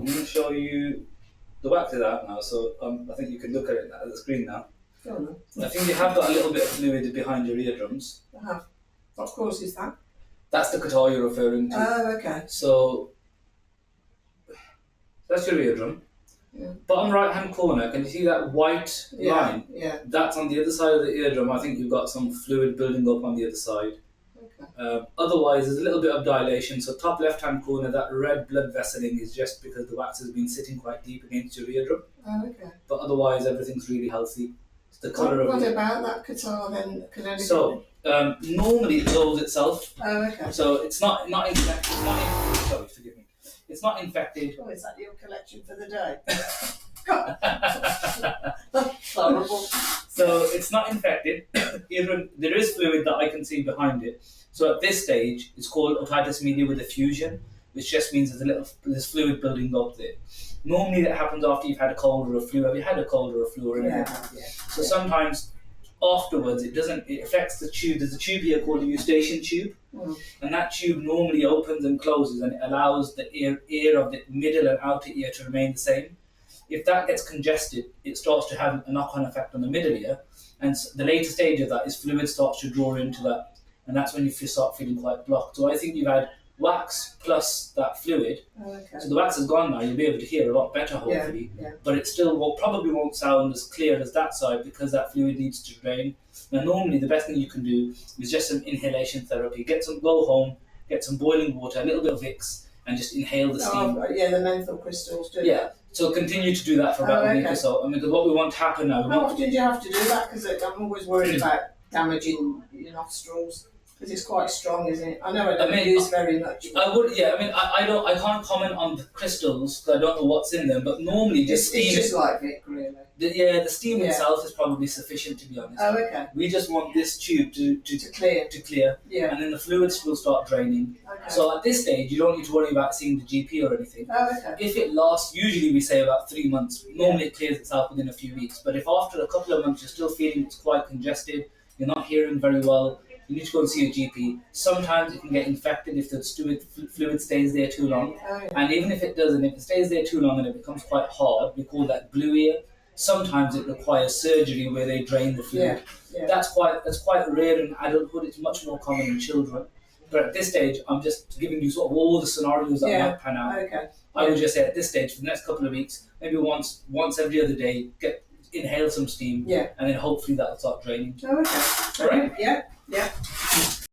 I'm going to show you the wax is out now, so I think you can look at it at the screen now. Oh, I think you have got a little bit of fluid behind your eardrums. I have. What causes that? That's the catarrh you're referring to. Oh, okay. So that's your eardrum. Yeah. Bottom right hand corner, can you see that white line? Yeah. That's on the other side of the eardrum. I think you've got some fluid building up on the other side. Okay. Otherwise, there's a little bit of dilation. So top left hand corner, that red blood vesseling is just because the wax has been sitting quite deep against your eardrum. Oh, okay. But otherwise, everything's really healthy. It's the colour of What it. about that catarrh then? Can anything... So normally it resolves itself. Oh, okay. So it's not infected. Sorry, forgive me. It's not infected. Oh, is that your collection for the day? That's horrible. So it's not infected. Even there is fluid that I can see behind it. So at this stage, it's called otitis media with effusion, which just means there's fluid building up there. Normally that happens after you've had a cold or a flu. Have you had a cold or a flu or anything? Yeah. So sometimes afterwards it affects the tube. There's a tube here called a Eustachian tube, and that tube normally opens and closes, and it allows the ear of the middle and outer ear to remain the same. If that gets congested, it starts to have a knock-on effect on the middle ear, and the later stage of that is fluid starts to draw into that, and that's when you start feeling quite blocked. So I think you've had wax plus that fluid. Oh, okay. So the wax is gone now, you'll be able to hear a lot better hopefully, but it still probably won't sound as clear as that side because that fluid needs to drain. Now normally the best thing you can do is just some inhalation therapy. Go home, get some boiling water, a little bit of Vicks, and just inhale the steam. The menthol crystals do. Yeah, so continue to do that for about a week or so. I mean, because what we want to happen now... How often do you have to do that? Because I'm always worried about damaging your nostrils. Because it's quite strong, isn't it? I know I don't use very much. I would, yeah. I mean, I can't comment on the crystals because I don't know what's in them. But normally, just steam. It's just like Vic, really. The steam itself is probably sufficient, to be honest. Oh, okay. We just want this tube to clear, yeah, and then the fluids will start draining. Okay. So at this stage, you don't need to worry about seeing the GP or anything. Oh, okay. If it lasts, usually we say about 3 months. Normally, it clears itself within a few weeks. But if after a couple of months you're still feeling it's quite congested, you're not hearing very well, you need to go and see a GP. Sometimes it can get infected if the fluid stays there too long. Oh, yeah. And even if it doesn't, if it stays there too long and it becomes quite hard, we call that blue ear. Sometimes it requires surgery where they drain the fluid. Yeah. That's quite rare in adulthood. It's much more common in children. But at this stage, I'm just giving you sort of all the scenarios that might pan out. Okay. I would just say at this stage, for the next couple of weeks, maybe once every other day, inhale some steam, and then hopefully that'll start draining. Oh, okay. All right? Yeah.